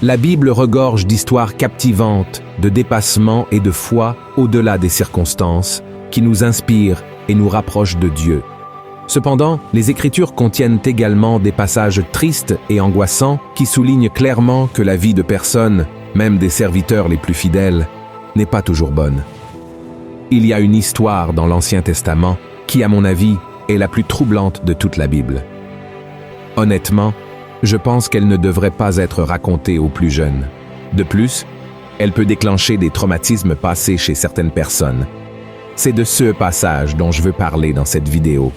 La Bible regorge d'histoires captivantes, de dépassement et de foi au-delà des circonstances, qui nous inspirent et nous rapprochent de Dieu. Cependant, les Écritures contiennent également des passages tristes et angoissants qui soulignent clairement que la vie de personnes, même des serviteurs les plus fidèles, n'est pas toujours bonne. Il y a une histoire dans l'Ancien Testament qui, à mon avis, est la plus troublante de toute la Bible. Honnêtement, je pense qu'elle ne devrait pas être racontée aux plus jeunes. De plus, elle peut déclencher des traumatismes passés chez certaines personnes. C'est de ce passage dont je veux parler dans cette vidéo.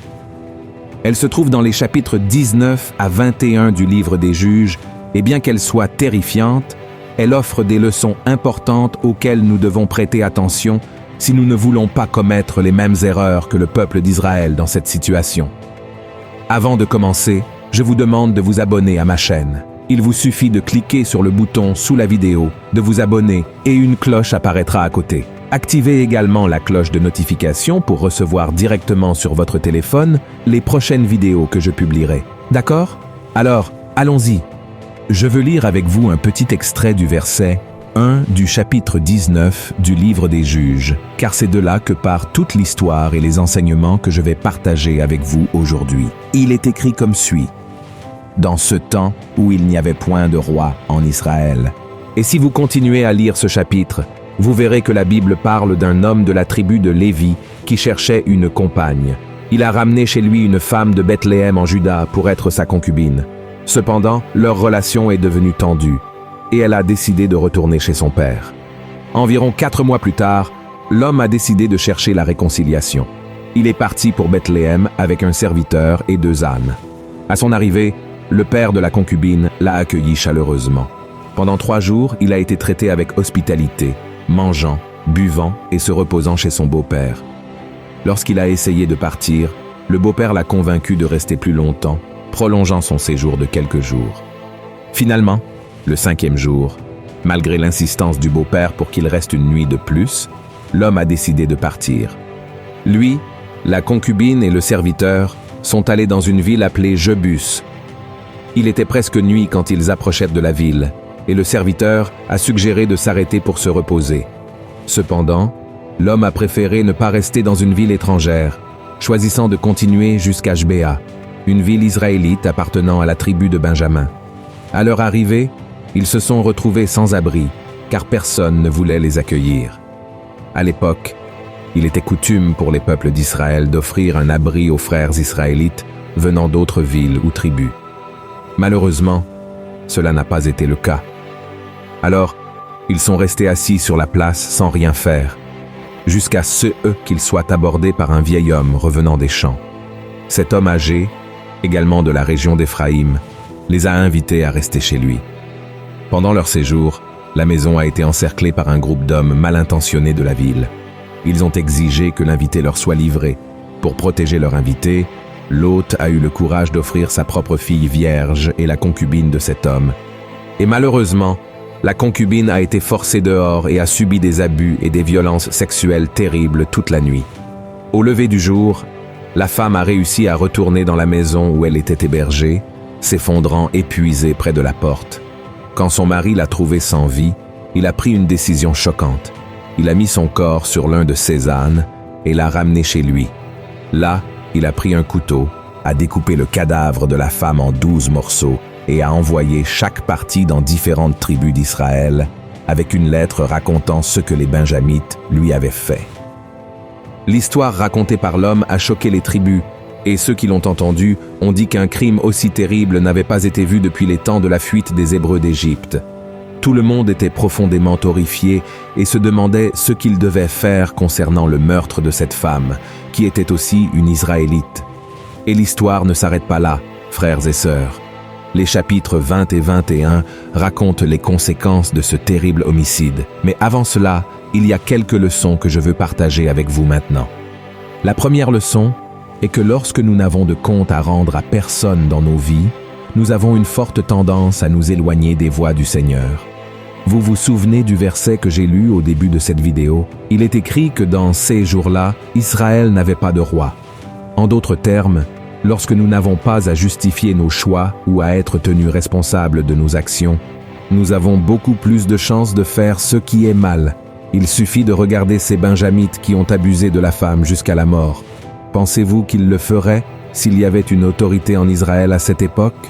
Elle se trouve dans les chapitres 19 à 21 du livre des Juges, et bien qu'elle soit terrifiante, elle offre des leçons importantes auxquelles nous devons prêter attention si nous ne voulons pas commettre les mêmes erreurs que le peuple d'Israël dans cette situation. Avant de commencer, je vous demande de vous abonner à ma chaîne. Il vous suffit de cliquer sur le bouton sous la vidéo, de vous abonner et une cloche apparaîtra à côté. Activez également la cloche de notification pour recevoir directement sur votre téléphone les prochaines vidéos que je publierai. D'accord? Alors, allons-y. Je veux lire avec vous un petit extrait du verset 1 du chapitre 19 du livre des Juges, car c'est de là que part toute l'histoire et les enseignements que je vais partager avec vous aujourd'hui. Il est écrit comme suit. Dans ce temps où il n'y avait point de roi en Israël. Et si vous continuez à lire ce chapitre, vous verrez que la Bible parle d'un homme de la tribu de Lévi qui cherchait une compagne. Il a ramené chez lui une femme de Bethléem en Juda pour être sa concubine. Cependant, leur relation est devenue tendue et elle a décidé de retourner chez son père. Environ 4 mois plus tard, l'homme a décidé de chercher la réconciliation. Il est parti pour Bethléem avec un serviteur et 2 ânes. À son arrivée, le père de la concubine l'a accueilli chaleureusement. Pendant 3 jours, il a été traité avec hospitalité, mangeant, buvant et se reposant chez son beau-père. Lorsqu'il a essayé de partir, le beau-père l'a convaincu de rester plus longtemps, prolongeant son séjour de quelques jours. Finalement, le 5e jour, malgré l'insistance du beau-père pour qu'il reste une nuit de plus, l'homme a décidé de partir. Lui, la concubine et le serviteur sont allés dans une ville appelée Jebus. Il était presque nuit quand ils approchèrent de la ville, et le serviteur a suggéré de s'arrêter pour se reposer. Cependant, l'homme a préféré ne pas rester dans une ville étrangère, choisissant de continuer jusqu'à Jbéa, une ville israélite appartenant à la tribu de Benjamin. À leur arrivée, ils se sont retrouvés sans abri, car personne ne voulait les accueillir. À l'époque, il était coutume pour les peuples d'Israël d'offrir un abri aux frères israélites venant d'autres villes ou tribus. Malheureusement, cela n'a pas été le cas. Alors, ils sont restés assis sur la place sans rien faire, jusqu'à ce qu'ils soient abordés par un vieil homme revenant des champs. Cet homme âgé, également de la région d'Éphraïm, les a invités à rester chez lui. Pendant leur séjour, la maison a été encerclée par un groupe d'hommes mal intentionnés de la ville. Ils ont exigé que l'invité leur soit livré. Pour protéger leur invité, l'hôte a eu le courage d'offrir sa propre fille vierge et la concubine de cet homme. Et malheureusement, la concubine a été forcée dehors et a subi des abus et des violences sexuelles terribles toute la nuit. Au lever du jour, la femme a réussi à retourner dans la maison où elle était hébergée, s'effondrant épuisée près de la porte. Quand son mari l'a trouvée sans vie, il a pris une décision choquante. Il a mis son corps sur l'un de ses ânes et l'a ramené chez lui. Là, il a pris un couteau, a découpé le cadavre de la femme en 12 morceaux et a envoyé chaque partie dans différentes tribus d'Israël avec une lettre racontant ce que les Benjamites lui avaient fait. L'histoire racontée par l'homme a choqué les tribus, et ceux qui l'ont entendu ont dit qu'un crime aussi terrible n'avait pas été vu depuis les temps de la fuite des Hébreux d'Égypte. Tout le monde était profondément horrifié et se demandait ce qu'il devait faire concernant le meurtre de cette femme, qui était aussi une Israélite. Et l'histoire ne s'arrête pas là, frères et sœurs. Les chapitres 20 et 21 racontent les conséquences de ce terrible homicide. Mais avant cela, il y a quelques leçons que je veux partager avec vous maintenant. La première leçon est que lorsque nous n'avons de compte à rendre à personne dans nos vies, nous avons une forte tendance à nous éloigner des voies du Seigneur. Vous vous souvenez du verset que j'ai lu au début de cette vidéo? Il est écrit que dans ces jours-là, Israël n'avait pas de roi. En d'autres termes, lorsque nous n'avons pas à justifier nos choix ou à être tenus responsables de nos actions, nous avons beaucoup plus de chances de faire ce qui est mal. Il suffit de regarder ces Benjamites qui ont abusé de la femme jusqu'à la mort. Pensez-vous qu'ils le feraient s'il y avait une autorité en Israël à cette époque?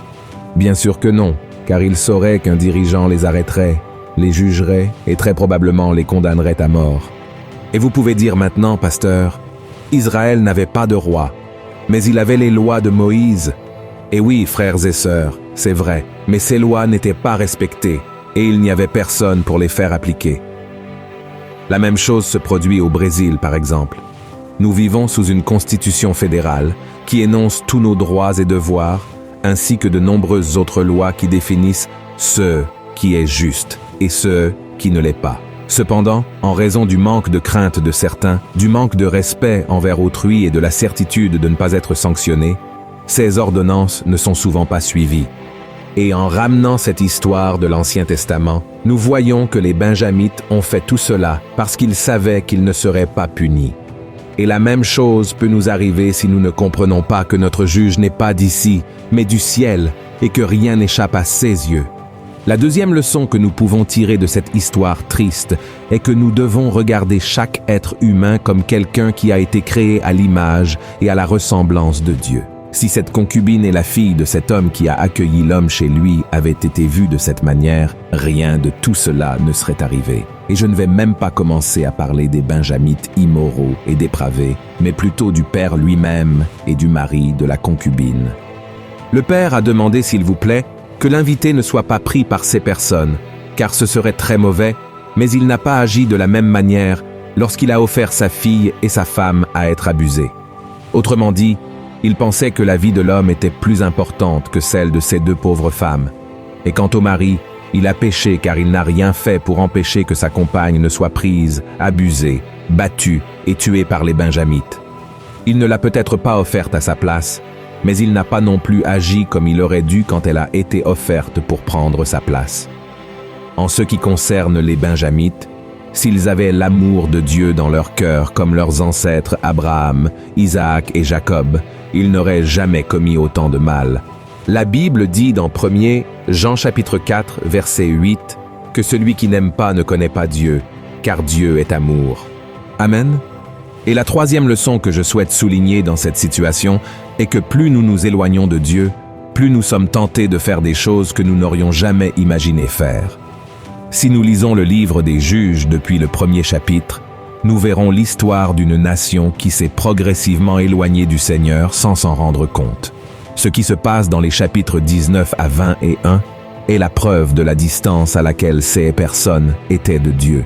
Bien sûr que non, car ils sauraient qu'un dirigeant les arrêterait, les jugerait et très probablement les condamnerait à mort. Et vous pouvez dire maintenant, pasteur, Israël n'avait pas de roi, mais il avait les lois de Moïse. Et oui, frères et sœurs, c'est vrai, mais ces lois n'étaient pas respectées et il n'y avait personne pour les faire appliquer. La même chose se produit au Brésil, par exemple. Nous vivons sous une constitution fédérale qui énonce tous nos droits et devoirs, ainsi que de nombreuses autres lois qui définissent ce qui est juste et ce qui ne l'est pas. Cependant, en raison du manque de crainte de certains, du manque de respect envers autrui et de la certitude de ne pas être sanctionnés, ces ordonnances ne sont souvent pas suivies. Et en ramenant cette histoire de l'Ancien Testament, nous voyons que les Benjamites ont fait tout cela parce qu'ils savaient qu'ils ne seraient pas punis. Et la même chose peut nous arriver si nous ne comprenons pas que notre juge n'est pas d'ici, mais du ciel, et que rien n'échappe à ses yeux. La deuxième leçon que nous pouvons tirer de cette histoire triste est que nous devons regarder chaque être humain comme quelqu'un qui a été créé à l'image et à la ressemblance de Dieu. Si cette concubine et la fille de cet homme qui a accueilli l'homme chez lui avaient été vues de cette manière, rien de tout cela ne serait arrivé. Et je ne vais même pas commencer à parler des Benjamites immoraux et dépravés, mais plutôt du père lui-même et du mari de la concubine. Le père a demandé, s'il vous plaît, que l'invité ne soit pas pris par ces personnes, car ce serait très mauvais, mais il n'a pas agi de la même manière lorsqu'il a offert sa fille et sa femme à être abusées. Autrement dit, il pensait que la vie de l'homme était plus importante que celle de ces deux pauvres femmes. Et quant au mari, il a péché car il n'a rien fait pour empêcher que sa compagne ne soit prise, abusée, battue et tuée par les Benjamites. Il ne l'a peut-être pas offerte à sa place, mais il n'a pas non plus agi comme il aurait dû quand elle a été offerte pour prendre sa place. En ce qui concerne les Benjamites, s'ils avaient l'amour de Dieu dans leur cœur comme leurs ancêtres Abraham, Isaac et Jacob, ils n'auraient jamais commis autant de mal. La Bible dit dans 1er Jean chapitre 4, verset 8, que celui qui n'aime pas ne connaît pas Dieu, car Dieu est amour. Amen. Et la troisième leçon que je souhaite souligner dans cette situation est que plus nous nous éloignons de Dieu, plus nous sommes tentés de faire des choses que nous n'aurions jamais imaginé faire. Si nous lisons le livre des Juges depuis le premier chapitre, nous verrons l'histoire d'une nation qui s'est progressivement éloignée du Seigneur sans s'en rendre compte. Ce qui se passe dans les chapitres 19 à 20 et 1 est la preuve de la distance à laquelle ces personnes étaient de Dieu.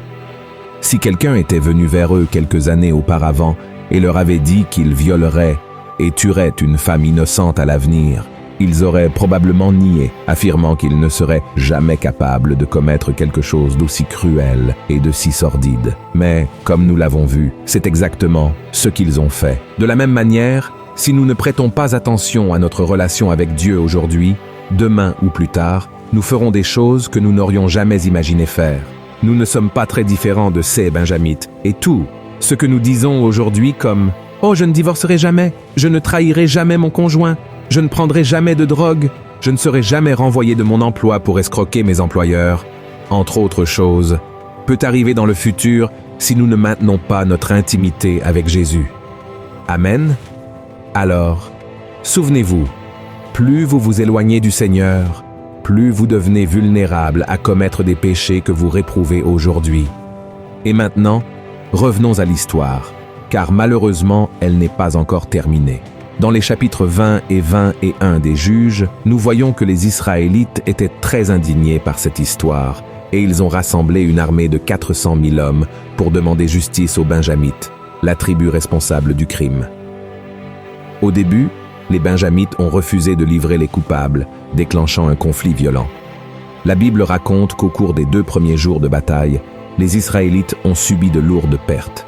Si quelqu'un était venu vers eux quelques années auparavant et leur avait dit qu'il violerait et tuerait une femme innocente à l'avenir, ils auraient probablement nié, affirmant qu'ils ne seraient jamais capables de commettre quelque chose d'aussi cruel et de si sordide. Mais, comme nous l'avons vu, c'est exactement ce qu'ils ont fait. De la même manière, si nous ne prêtons pas attention à notre relation avec Dieu aujourd'hui, demain ou plus tard, nous ferons des choses que nous n'aurions jamais imaginé faire. Nous ne sommes pas très différents de ces Benjamites, et tout ce que nous disons aujourd'hui comme « Oh, je ne divorcerai jamais, je ne trahirai jamais mon conjoint, je ne prendrai jamais de drogue, je ne serai jamais renvoyé de mon emploi pour escroquer mes employeurs », entre autres choses, peut arriver dans le futur si nous ne maintenons pas notre intimité avec Jésus. Amen. Alors, souvenez-vous, plus vous vous éloignez du Seigneur, plus vous devenez vulnérable à commettre des péchés que vous réprouvez aujourd'hui. Et maintenant, revenons à l'histoire, car malheureusement, elle n'est pas encore terminée. Dans les chapitres 20 et 21 des Juges, nous voyons que les Israélites étaient très indignés par cette histoire, et ils ont rassemblé une armée de 400 000 hommes pour demander justice aux Benjamites, la tribu responsable du crime. Au début, les Benjamites ont refusé de livrer les coupables, déclenchant un conflit violent. La Bible raconte qu'au cours des 2 premiers jours de bataille, les Israélites ont subi de lourdes pertes.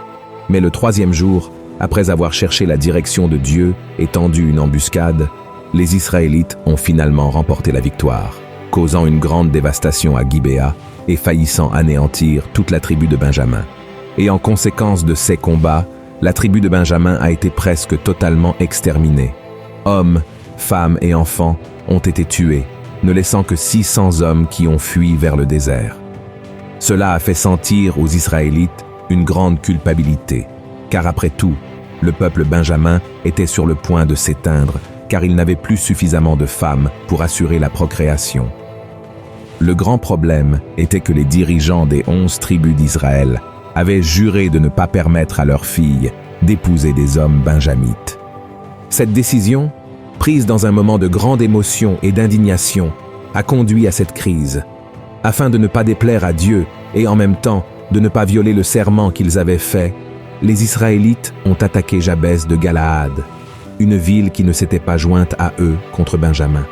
Mais le 3e jour, après avoir cherché la direction de Dieu et tendu une embuscade, les Israélites ont finalement remporté la victoire, causant une grande dévastation à Gibéa et faillissant anéantir toute la tribu de Benjamin. Et en conséquence de ces combats, la tribu de Benjamin a été presque totalement exterminée. Hommes, femmes et enfants ont été tués, ne laissant que 600 hommes qui ont fui vers le désert. Cela a fait sentir aux Israélites une grande culpabilité, car après tout, le peuple benjamin était sur le point de s'éteindre, car il n'avait plus suffisamment de femmes pour assurer la procréation. Le grand problème était que les dirigeants des 11 tribus d'Israël avaient juré de ne pas permettre à leurs filles d'épouser des hommes benjamites. Cette décision, prise dans un moment de grande émotion et d'indignation, a conduit à cette crise. Afin de ne pas déplaire à Dieu et en même temps de ne pas violer le serment qu'ils avaient fait, les Israélites ont attaqué Jabès de Galaad, une ville qui ne s'était pas jointe à eux contre Benjamin.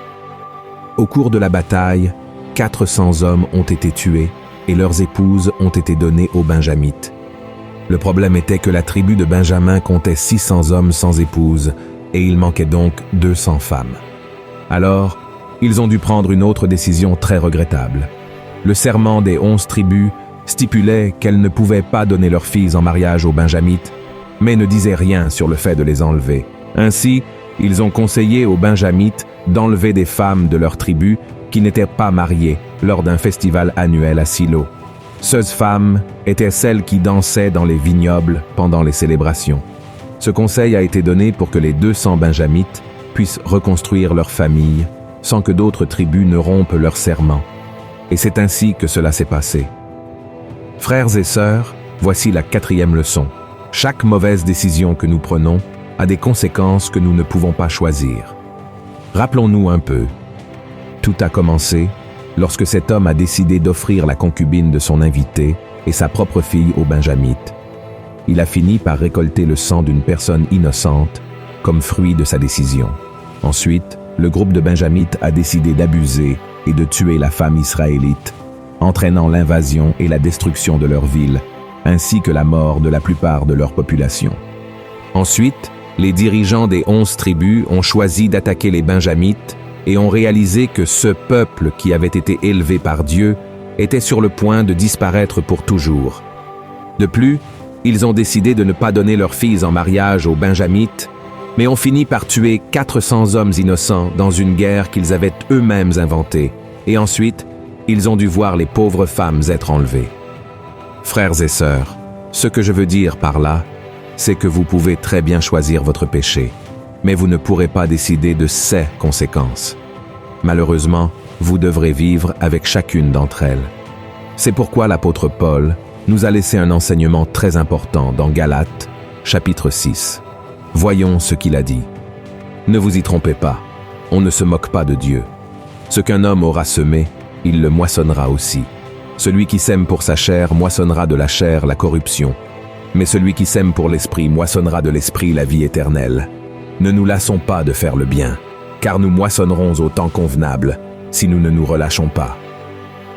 Au cours de la bataille, 400 hommes ont été tués et leurs épouses ont été données aux Benjamites. Le problème était que la tribu de Benjamin comptait 600 hommes sans épouse et il manquait donc 200 femmes. Alors, ils ont dû prendre une autre décision très regrettable. Le serment des 11 tribus stipulait qu'elles ne pouvaient pas donner leurs filles en mariage aux Benjamites, mais ne disait rien sur le fait de les enlever. Ainsi, ils ont conseillé aux Benjamites d'enlever des femmes de leur tribu qui n'étaient pas mariées lors d'un festival annuel à Silo. Ces femmes étaient celles qui dansaient dans les vignobles pendant les célébrations. Ce conseil a été donné pour que les 200 Benjamites puissent reconstruire leur famille sans que d'autres tribus ne rompent leur serment. Et c'est ainsi que cela s'est passé. Frères et sœurs, voici la 4e leçon. Chaque mauvaise décision que nous prenons a des conséquences que nous ne pouvons pas choisir. Rappelons-nous un peu. Tout a commencé lorsque cet homme a décidé d'offrir la concubine de son invité et sa propre fille aux Benjamites. Il a fini par récolter le sang d'une personne innocente comme fruit de sa décision. Ensuite, le groupe de Benjamites a décidé d'abuser et de tuer la femme israélite, entraînant l'invasion et la destruction de leur ville, ainsi que la mort de la plupart de leur population. Ensuite, les dirigeants des 11 tribus ont choisi d'attaquer les Benjamites et ont réalisé que ce peuple qui avait été élevé par Dieu était sur le point de disparaître pour toujours. De plus, ils ont décidé de ne pas donner leurs filles en mariage aux Benjamites, mais ont fini par tuer 400 hommes innocents dans une guerre qu'ils avaient eux-mêmes inventée, et ensuite, ils ont dû voir les pauvres femmes être enlevées. Frères et sœurs, ce que je veux dire par là, c'est que vous pouvez très bien choisir votre péché, mais vous ne pourrez pas décider de ses conséquences. Malheureusement, vous devrez vivre avec chacune d'entre elles. C'est pourquoi l'apôtre Paul nous a laissé un enseignement très important dans Galates, chapitre 6. Voyons ce qu'il a dit. Ne vous y trompez pas, on ne se moque pas de Dieu. Ce qu'un homme aura semé, il le moissonnera aussi. Celui qui sème pour sa chair moissonnera de la chair la corruption, mais celui qui sème pour l'esprit moissonnera de l'esprit la vie éternelle. Ne nous lassons pas de faire le bien, car nous moissonnerons au temps convenable, si nous ne nous relâchons pas.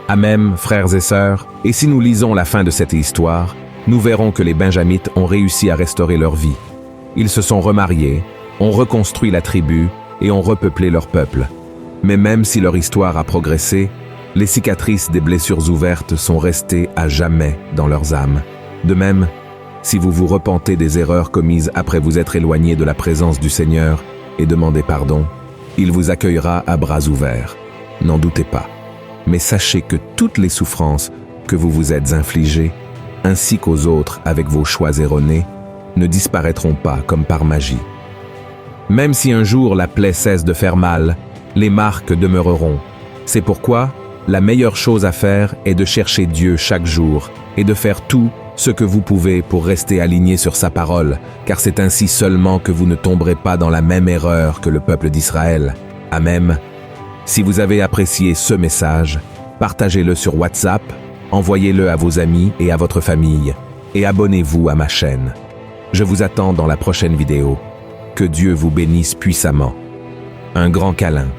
Amen, frères et sœurs, et si nous lisons la fin de cette histoire, nous verrons que les Benjamites ont réussi à restaurer leur vie. Ils se sont remariés, ont reconstruit la tribu et ont repeuplé leur peuple. Mais même si leur histoire a progressé, les cicatrices des blessures ouvertes sont restées à jamais dans leurs âmes. De même, si vous vous repentez des erreurs commises après vous être éloigné de la présence du Seigneur et demandez pardon, il vous accueillera à bras ouverts. N'en doutez pas. Mais sachez que toutes les souffrances que vous vous êtes infligées, ainsi qu'aux autres avec vos choix erronés, ne disparaîtront pas comme par magie. Même si un jour la plaie cesse de faire mal, les marques demeureront. C'est pourquoi la meilleure chose à faire est de chercher Dieu chaque jour et de faire tout ce que vous pouvez pour rester aligné sur sa parole, car c'est ainsi seulement que vous ne tomberez pas dans la même erreur que le peuple d'Israël. Amen. Si vous avez apprécié ce message, partagez-le sur WhatsApp, envoyez-le à vos amis et à votre famille, et abonnez-vous à ma chaîne. Je vous attends dans la prochaine vidéo. Que Dieu vous bénisse puissamment. Un grand câlin.